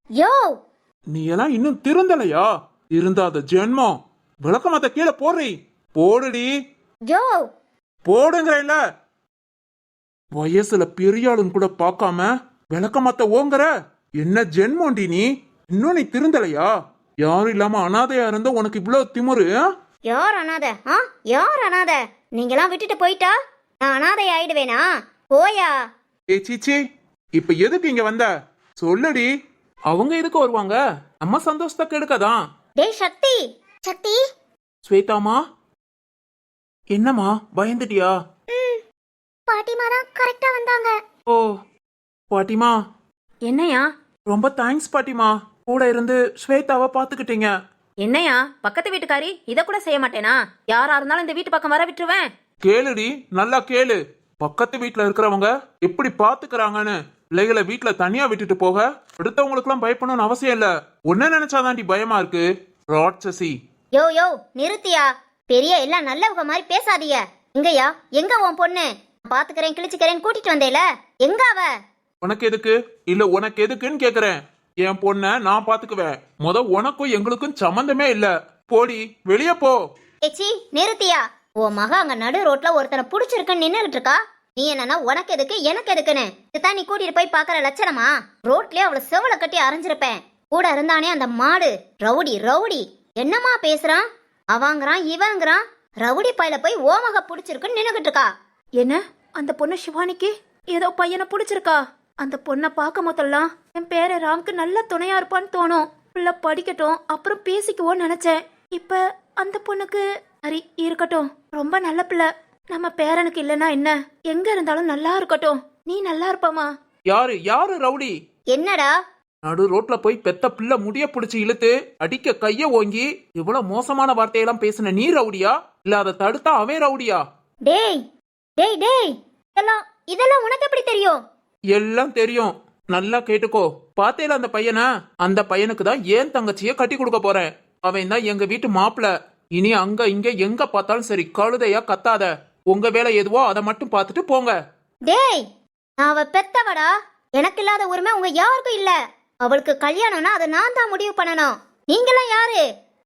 யோ நீ எல்லாம் இன்னும் திருந்தலையா? திருந்தாத ஜென்மம். விளக்கமாத்த கீழே போடுறி. போடுடி. யோ போடுங்கறேன்ல. வயசுல பெரிய ஆளுன்னு கூட பார்க்காம விளக்கமாத்த ஓங்கற. என்ன ஜென்மோண்டி நீ? இன்னும் நீ திருந்தலையா? யாரும் இல்லாம அனாதையா இருந்த உனக்கு இவ்வளவு திமிரு? யார் அனாதை? யார் அனாதை? நீங்களாம் விட்டுட்டு போயிட்டா நான் அனாதை ஆயிடுவேனா? போயா. ஏ சீச்சி, இப்ப எதுக்கு இங்க வந்த? சொல்லுடி. அவங்க எதுக்கு வருவாங்க? நம்ம சந்தோஷத்தை கெடுக்கதான். டேய் சக்தி, சக்தி. ஸ்வேதாமா, என்னம்மா பயந்துட்டியா? பாட்டிமா தான் கரெக்டா வந்தாங்க. ஓ பாட்டிமா, என்னையா? ரொம்ப தேங்க்ஸ் பாட்டிமா. கூட இருந்து ஸ்வேதாவை பாத்துக்கிட்டீங்க. என்னையா பக்கத்து வீட்டுக்காரி இத கூட செய்ய மாட்டேனா? யாரா இருந்தாலும் இந்த வீட்டு பக்கம் வர விட்டுருவேன். கேளுடி, நல்லா கேளு. பக்கத்து வீட்டுல இருக்கிறவங்க எப்படி பாத்துக்கிறாங்கன்னு. பிள்ளைகளை வீட்டுல தனியா விட்டுட்டு போக அடுத்தவங்களுக்கு எல்லாம் பயப்படணும்னு அவசியம் இல்ல. ஒன்ன நினைச்சாதாண்டி பயமா இருக்கு. ராட்சசி. யோ யோ நிறுத்தியா. பெரிய எல்லாம் நல்லவங்க மாதிரி பேசாதீங்க. எங்கயா? எங்க உன் பொண்ணு? பாத்துக்கிறேன் கிழிச்சுக்கிறேன் கூட்டிட்டு வந்தேல, எங்க அவ? உனக்கு எதுக்கு? இல்ல உனக்கு எதுக்குன்னு கேக்குறேன். என் பொண்ண நான் பாத்துக்குவேன். உனக்கும் எங்களுக்கும் சம்பந்தமே இல்ல. போடி, வெளிய போ. ஏச்சி நிறுத்தியா. உன் மக அங்க நடு ரோட்ல ஒருத்தனை புடிச்சிருக்குன்னு நின்னுகிட்டு இருக்கா. நீ என்னன்னா உனக்கு எதுக்கு எனக்கு எதுக்குன்னு இதுதான் நீ கூட்டிட்டு போய் பாக்குற லட்சணமா? ரோட்லயே அவளை செவல கட்டி அரைஞ்சிருப்பேன். கூட இருந்தானே அந்த மாடு ரவுடி. ரவுடி என்னமா பேசுறான்? அவங்கிறான் இவங்கிறான். ரவுடி பையில போய் ஓமக புடிச்சிருக்குன்னு நின்னுகிட்டு இருக்கா. என்ன அந்த பொண்ணு சிவானிக்கு ஏதோ பையனை பிடிச்சிருக்கா? அந்த பொண்ணை பார்க்க முதல்லாம் என் பேர ராம்க்கு நல்ல துணையா இருப்பான்னு தோணும். பிள்ளை படிக்கட்டும் அப்புறம் பேசிக்குவோன்னு நினைச்சேன். இப்ப அந்த பொண்ணுக்கு சரி இருக்கட்டும், ரொம்ப நல்ல பிள்ளை. நம்ம பேரனுக்கு இல்லைன்னா என்ன, எங்க இருந்தாலும் நல்லா இருக்கட்டும். நீ நல்லா இருப்பாமா? யாரு யாரு ரவுடி? என்னடா? நடு ரோட்ல போய் பெத்த பிள்ளை முடிய புடிச்சு இழுத்து அடிக்க கைய ஓங்கி இவ்வளவு மோசமான வார்த்தையெல்லாம் பேசின நீ ரவுடியா? இல்ல அதை தடுத்தா அவன் ரவுடியா? டேய் டேய் டேய், இதெல்லாம் உனக்கு எப்படி தெரியும்? எல்லாம் தெரியும். நல்லா கேட்டுக்கோ. பாத்தேல அந்த பையனா? அந்த பையனுக்கு தான் ஏன் தங்கச்சிய கட்டி கொடுக்க போறேன். அவன் தான் எங்க வீட்டு மாப்பிள்ள. இனி அங்க இங்க எங்க பார்த்தாலும் சரி, கழுதையா கத்தாத. உங்க வேலை எதுவோ அதை மட்டும் பார்த்துட்டு போங்க. டேய், நான் அவ பெத்தவடா. எனக்கு இல்லாத உரிமை உங்க யாருக்கும் இல்ல. அவளுக்கு கல்யாணம்னா அதை நான் தான் முடிவு பண்ணணும். நீங்களாம் யாரு?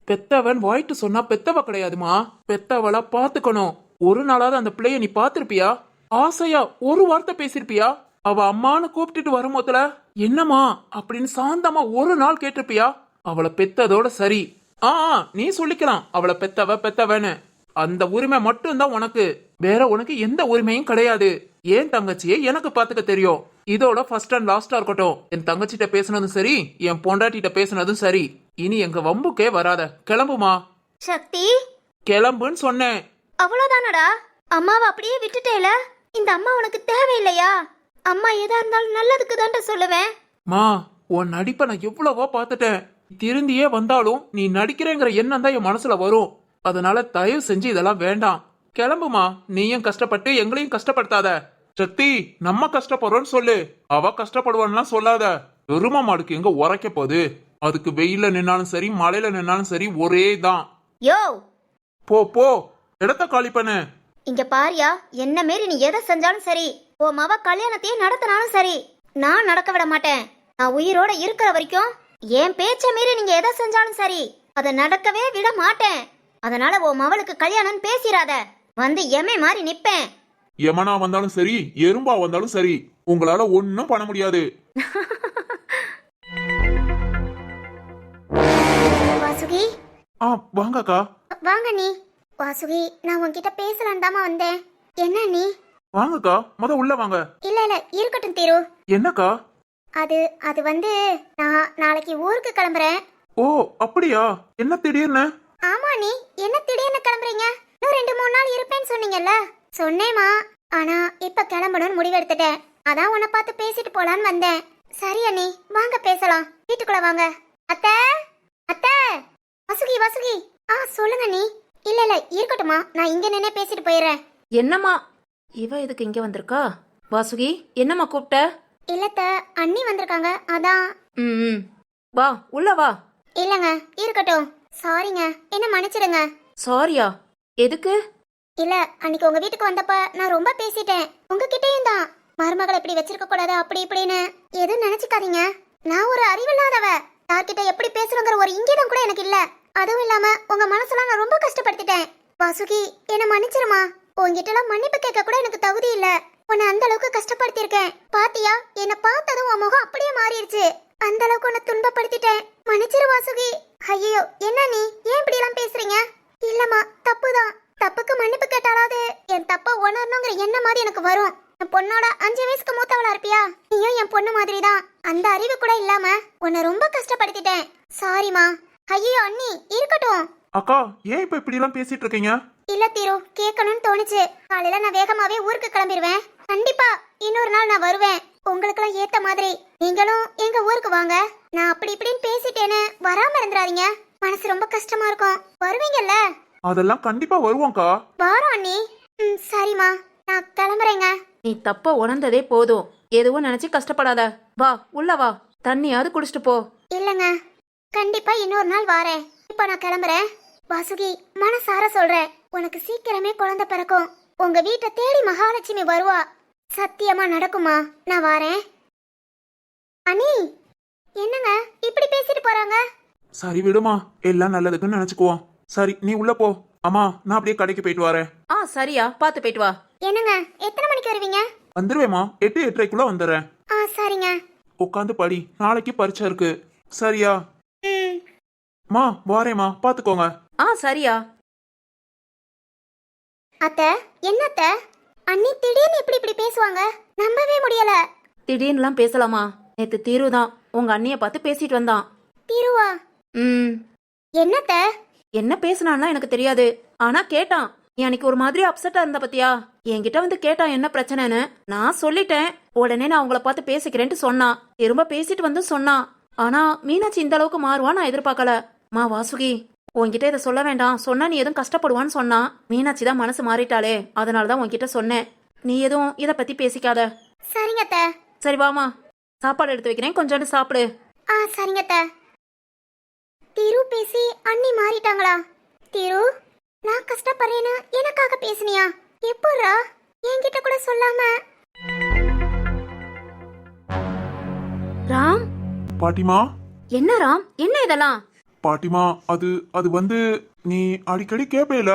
பெத்தவன் வாயிட்டு சொன்னா பெத்தவ கிடையாதுமா. பெத்தவளா பாத்துக்கணும். ஒரு நாளாவது அந்த பிள்ளைய நீ பாத்திருப்பியா? ஆசையா ஒரு வார்த்தை பேசிருப்பியா? அவ அம்மான்னு கூப்பிட்டுட்டு வரும்போதுல என்னம்மா அப்படின்னு சாந்தமா ஒரு நாள் கேட்டிருப்பியா? அவளை பெத்ததோட சரி. நீ சொல்லிக்கலாம் அவளை பெத்தவன்னு. அந்த உரிமை மட்டும் தான் உனக்கு. வேற உனக்கு எந்த உரிமையும் கிடையாது. ஏன் தங்கச்சியை எனக்கு பாத்துக்க தெரியும். இதோட ஃபர்ஸ்ட் அண்ட் லாஸ்டா இருக்கட்டும். என் தங்கச்சிட்ட பேசுனதும் சரி, என் பொண்டாட்டிட்ட பேசுனதும் சரி. இனி எங்க வம்புக்கே வராத. கிளம்புமா. சக்தி, கிளம்புன்னு சொன்னேன். அவ்வளவுதானடா? அம்மாவை அப்படியே விட்டுட்டேல. இந்த அம்மா உனக்கு தேவையில்லையா? அம்மா எதா இருந்தாலும் நல்லதுக்கு தான்டா சொல்லுவேன். மா, உன் நடிப்பை நான் எவ்வளவோ பார்த்துட்டேன். திருந்தியே வந்தாலும் நீ நடிக்கிறேங்கிற எண்ணம் தான் என் மனசுல வரும். அதனால தயவு செஞ்சு இதெல்லாம் வேண்டாம். கிளம்புமா. நீயும் கஷ்டப்பட்டு எங்களையும் கஷ்டப்படுத்தாத. சக்தி, நம்ம கஷ்டப்படுறோம்னு சொல்லு. அவ கஷ்டப்படுவான்லாம் சொல்லாத. எரும மாடுக்கு எங்க உரைக்க போகுது? அதுக்கு வெயில நின்னாலும் சரி, மழையில நின்னாலும் சரி, ஒரே தான். யோ, போ போ, இடத்த காலி பண்ணு. இங்க பாரியா, என்ன மாரி நீ எதை செஞ்சாலும் சரி, உன் மவ கல்யாணத்தையே நடத்தினாலும் சரி, நான் நடக்க விட மாட்டேன். நான் உயிரோட இருக்கிற வரைக்கும் என் பேச்ச மீறி நீங்க எதை செஞ்சாலும் சரி, அதை நடக்கவே விட மாட்டேன். அதனால உன் மவளுக்கு கல்யாணம் பேசிராத. வந்து எமே மாதிரி நிப்பேன். எமனா வந்தாலும் சரி, எறும்பா வந்தாலும் சரி, உங்களால ஒன்னும் பண்ண முடியாது. வாசுகி, வாங்கக்கா. வாங்க நீ. வாசுகி, நான் உன்கிட்ட பேசலாம் தாமா வந்தேன். என்ன நீ? வாங்கக்கா, உள்ள வாங்க. இல்ல இல்ல இருக்கட்டும் தீரு. என்னக்கா? அது வந்து நான் நாளைக்கு ஊருக்கு கிளம்புறேன். ஓ அப்படியா? என்ன திடீர்னு? ஆமா, நீ என்ன திடீர்னு கிளம்புறீங்க? இன்னும் 2-3 நாள் இருப்பேன்னு சொன்னீங்கல்ல. சொன்னேமா, ஆனா இப்ப கிளம்பணும்னு முடிவெடுத்துட்டேன். அதான் உன்னை பார்த்து பேசிட்டு போலான்னு வந்தேன். சரி அண்ணி, வாங்க பேசலாம். வீட்டுக்குள்ள வாங்க. அத்தை, அத்தை. வசுகி, வசுகி. சொல்லுங்க நீ. இல்ல இல்ல இருக்கட்டுமா, நான் இங்க நின்னே பேசிட்டு போயிடுறேன். என்னம்மா? இவ எதுக்கு இங்க வந்திருக்கா? வாசுகி, என்னம்மா கூப்பிட்ட? இல்லத்த, அண்ணி வந்திருக்காங்க அதான். ம், வா உள்ள வா. இல்லங்க, இருக்கட்டும். சாரிங்க, என்ன மன்னிச்சிடுங்க. சாரியா? எதுக்கு? இல்ல, அன்னைக்கு உங்க வீட்டுக்கு வந்தப்ப நான் ரொம்ப பேசிட்டேன். உங்ககிட்டயும் தான். மருமகளை இப்படி வச்சிருக்க கூடாது அப்படி இப்படின்னு எதுவும் நினைச்சுக்காதீங்க. நான் ஒரு அறிவில்லாதவ. யார்கிட்ட எப்படி பேசணுங்கிற ஒரு இங்கீதம் கூட எனக்கு இல்ல. அதுவும் இல்லாம உங்க மனசெல்லாம் நான் ரொம்ப கஷ்டப்படுத்திட்டேன். வாசுகி, என்ன மன்னிச்சிருமா. உங்ககிட்ட எல்லாம் மன்னிப்பு கேட்க கூட எனக்கு தகுதி இல்ல. உன்னை அந்த அளவுக்கு கஷ்டப்படுத்திருக்கேன். பாத்தியா, என்ன பார்த்ததும் உன் முகம் அப்படியே மாறிடுச்சு. அந்த அளவுக்கு உன்னை துன்பப்படுத்திட்டேன். மன்னிச்சிரு வாசுகி. ஐயோ, என்ன நீ ஏன் இப்படி எல்லாம் பேசுறீங்க? இல்லம்மா, தப்புதான். தப்புக்கு மன்னிப்பு கேட்டாலாவது என் தப்ப உணரணுங்கிற எண்ணம் மாதிரி எனக்கு வரும். என் பொண்ணோட 5 வயசுக்கு மூத்தவளா இருப்பியா? நீயும் என் பொண்ணு மாதிரி தான். அந்த அறிவு கூட இல்லாம உன்னை ரொம்ப கஷ்டப்படுத்திட்டேன். சாரிமா. ஐயோ அண்ணி, இருக்கட்டும். அக்கா, ஏன் இப்ப இப்படி எல்லாம் பேசிட்டு இருக்கீங்க? இல்ல தீரு, கேட்கணும்னு தோணுச்சு. காலையில நான் வேகமாவே ஊருக்கு கிளம்பிடுவேன். கண்டிப்பா இன்னொரு நாள் நான் வருவேன். உங்களுக்கெல்லாம் ஏத்த மாதிரி நீங்களும் எங்க ஊருக்கு வாங்க. நான் அப்படி இப்படின்னு பேசிட்டேன்னு வராம இருந்துறாதீங்க. மனசு ரொம்ப கஷ்டமா இருக்கும். வருவீங்கல்ல? அதெல்லாம் கண்டிப்பா வருவோம்க்கா. வாரம் அண்ணி. சரிம்மா, நான் கிளம்புறேங்க. நீ தப்ப உணர்ந்ததே போதும். எதுவும் நினைச்சு கஷ்டப்படாத. வா உள்ள வா. தண்ணியாவது குடிச்சிட்டு போ. இல்லங்க, கண்டிப்பா இன்னொரு நாள் வாரேன். இப்ப நான் கிளம்புறேன். வாசுகி, மனசார சொல்றேன், உனக்கு சீக்கிரமே குழந்தை பிறக்கும். உங்க வீட்டை தேடி மகாலட்சுமி வருவா. சத்தியமா நடக்குமா? நான் வாரேன். அண்ணி, என்னங்க இப்படி பேசிட்டு போறாங்க? சரி விடுமா, எல்லாம் நல்லதுக்குன்னு நினைச்சுக்குவோம். சரி, நீ உள்ள போ. அம்மா, நான் அப்படியே கடைக்கு போயிட்டு வரேன். சரியா, பாத்து போயிட்டு வா. என்னங்க, எத்தனை மணிக்கு வருவீங்க? வந்துருவேமா, 8-8:30க்குள்ள வந்துடுறேன். சரிங்க. உட்காந்து படி, நாளைக்கு பரீட்சை இருக்கு. சரியா? ம். மா, வாரேம்மா, பாத்துக்கோங்க. சரியா. அத்தை, என்னத்த? அண்ணி திடீர்னு இப்படி இப்படி பேசுவாங்க, நம்பவே முடியல. திடீர்னுலாம் பேசலாமா? நேத்து தீரு தான் உங்க அண்ணிய பார்த்து பேசிட்டு வந்தான். தீருவா? ம். என்னத்த? என்ன பேசினான்னா எனக்கு தெரியாது. ஆனா கேட்டான். நீ அன்னைக்கு ஒரு மாதிரி அப்செட்டா இருந்த பத்தியா? என்கிட்ட வந்து கேட்டான் என்ன பிரச்சனைன்னு. நான் சொல்லிட்டேன். உடனே நான் உங்களை பார்த்து பேசிக்கிறேன்ட்டு சொன்னான். திரும்ப பேசிட்டு வந்து சொன்னான். ஆனா மீனாட்சி இந்த அளவுக்கு மாறுவா நான் எதிர்பார்க்கல. மா வாசுகி, உன்கிட்ட இதை சொல்ல வேண்டாம். சொன்னா நீ எதுவும் கஷ்டப்படுவான்னு சொன்னான். மீனாட்சி தான் மனசு மாறிட்டாளே, அதனாலதான் உன்கிட்ட சொன்னேன். நீ எதுவும் இத பத்தி பேசிக்காத. சரிங்க அத்தை. சரி வாமா, சாப்பாடு எடுத்து வைக்கிறேன், கொஞ்சோண்டு சாப்பிடு. சரிங்க அத்தை. திரு பேசி அண்ணி மாறிட்டாங்களா? திரு, நான் கஷ்டப்படுறேன்னு எனக்காக பேசுனியா? எப்போரா? என்கிட்ட கூட சொல்லாம. ராம். பாட்டிமா. என்ன ராம், என்ன இதெல்லாம்? பாட்டிமா, அது வந்து நீ அடிக்கடி கேப்பேல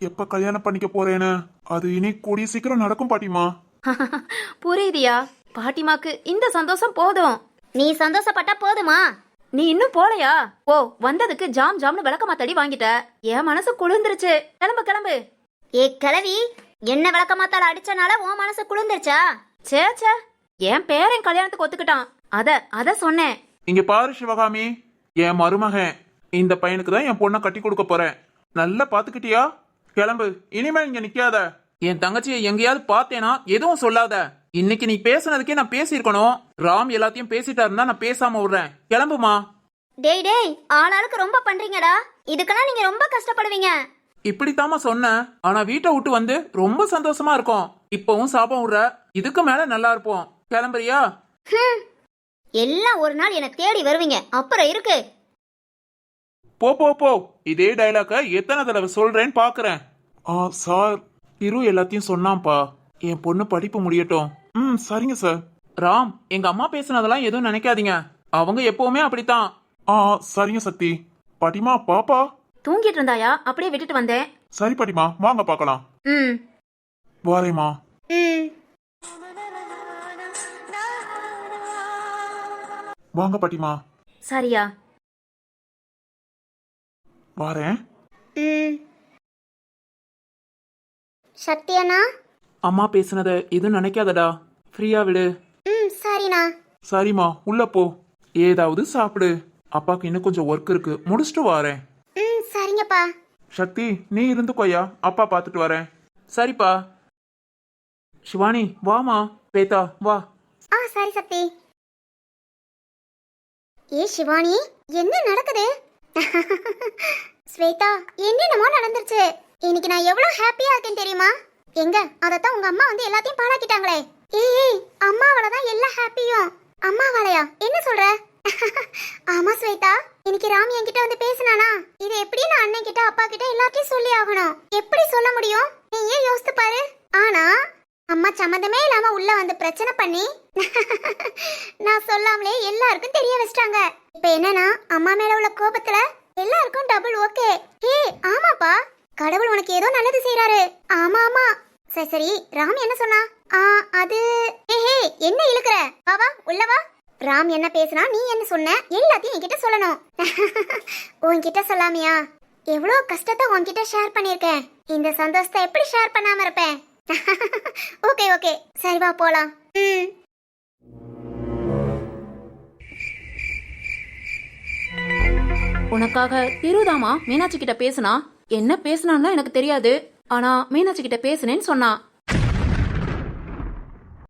எப்ப கல்யாணம் பண்ணிக்க போறேன்னு. அது இனி கூடிய சீக்கிரம் நடக்கும் பாட்டிமா. புரியுதியா? பாட்டிமாக்கு இந்த சந்தோஷம் போதும். நீ சந்தோஷப்பட்டா போதுமா? நீ இன்னும் போலையா? ஓ, வந்ததுக்கு ஜாம் ஜாம்னு விளக்கமா தடி வாங்கிட்ட. என் மனசு குளிர்ந்துருச்சு. கிளம்பு கிளம்பு. ஏ கிழவி, என்ன விளக்கமாத்தால அடிச்சனால உன் மனசு குளிர்ந்துருச்சா? சே சே, என் பேரன் கல்யாணத்துக்கு ஒத்துக்கிட்டான். அத சொன்னேன். இங்க பாரு சிவகாமி, என் மருமகன் இந்த பையனுக்கு தான் என் பொண்ணை கட்டி கொடுக்க போறேன். நல்லா பாத்துக்கிட்டியா? கிளம்பு, இனிமேல் இங்க நிக்காத. என் தங்கச்சியை எங்கேயாவது பார்த்தேனா எதுவும் சொல்லாத. இன்னைக்கு நீ பேசுனதுக்கே நான் பேசியிருக்கணும். ராம் எல்லாத்தையும் பேசிட்டாருன்னா நான் பேசாம விடுறேன். கிளம்புமா. டேய் டேய், ஆளாளுக்கு ரொம்ப பண்றீங்கடா. இதுக்கெல்லாம் நீங்க ரொம்ப கஷ்டப்படுவீங்க. இப்படித்தாமா சொன்னேன். ஆனா வீட்டை விட்டு வந்து ரொம்ப சந்தோஷமா இருக்கும். இப்பவும் சாபம் விடுற. இதுக்கு மேல நல்லா இருப்போம். கிளம்புறியா? எல்லாம் ஒரு நாள் என்ன தேடி வருவீங்க, அப்புறம் இருக்கு. போ போ போ. இதே டைலாக எத்தனை தடவை சொல்றேன்னு பாக்குறேன். சார், திரு எல்லாத்தையும் சொன்னாம்பா. என் பொண்ணு படிப்பு முடியட்டும். சரிங்க சார். ராம், எங்க அம்மா பேசுனதெல்லாம் எதுவும் நினைக்காதீங்க. அவங்க எப்பவுமே அப்படித்தான். சரிங்க சக்தி. பாட்டிமா, பாப்பா தூங்கிட்டு இருந்தாயா? அப்படியே விட்டுட்டு வந்தேன். சரி பாட்டிமா, வாங்க பாக்கலாம். வாரேமா. வாங்க பாட்டிமா. சரியா? வாரேன். சத்யானா, அம்மா பேசுனத எதுவும் நினைக்காதடா. ஃப்ரீயா விடு. சரிண்ணா. சரிம்மா, உள்ள போ. ஏதாவது சாப்பிடு. அப்பாக்கு இன்னும் கொஞ்சம் ஒர்க் இருக்கு, முடிச்சுட்டு வாரேன். சரிங்கப்பா. சக்தி, நீ இருந்துக்கோயா, அப்பா பார்த்துட்டு வரேன். சரிப்பா. சிவானி, வாமா. பேதா, வா. சரி சக்தி. ஏ சிவானி, என்ன நடக்குது? ஸ்வேதா, என்னென்னமோ நடந்துருச்சு. இன்னைக்கு நான் எவ்வளவு ஹாப்பியா இருக்கேன் தெரியுமா? எங்க அதத்தான் உங்க அம்மா வந்து எல்லாத்தையும் பாழாக்கிட்டாங்களே. ஏய் அம்மாவால தான் எல்லா ஹாப்பியும். அம்மாவாலயா? என்ன சொல்ற? ஆமா ஸ்வேதா, இன்னைக்கு ராம் என்கிட்ட வந்து பேசினானா? இது எப்படி நான் அண்ணன் கிட்ட அப்பா கிட்ட எல்லாத்தையும் சொல்லி ஆகணும். எப்படி சொல்ல முடியும்? நீ ஏன் யோசித்து பாரு. ஆனா அம்மா சம்மந்தமே இல்லாம உள்ள வந்து பிரச்சனை பண்ணி நான் சொல்லாமலே எல்லாருக்கும் தெரிய வச்சிட்டாங்க. இப்ப என்னன்னா அம்மா மேல உள்ள கோபத்துல எல்லாருக்கும் டபுள் ஓகே. ஏய் ஆமாப்பா, கடவுள் உனக்கு ஏதோ நல்லது செய்யறாரு. ஆமா ஆமா. சரி சரி, ராம் என்ன சொன்னா? அது ஏஹே என்ன இழுக்குற? வா வா உள்ள வா. ராம் என்ன பேசுனா, நீ என்ன சொன்ன, எல்லாத்தையும் என்கிட்ட சொல்லணும். உன்கிட்ட சொல்லாமையா? எவ்வளவு கஷ்டத்தை உன்கிட்ட ஷேர் பண்ணிருக்கேன். இந்த சந்தோஷத்தை எப்படி ஷேர் பண்ணாம இருப்பேன்? ஓகே ஓகே, சரி வா போலாம். உனக்காக திருதாமா மீனாட்சி கிட்ட பேசுனா. என்ன பேசுனான்னு எனக்கு தெரியாது, ஆனா மீனாட்சி கிட்ட பேசுனேன்னு சொன்னா.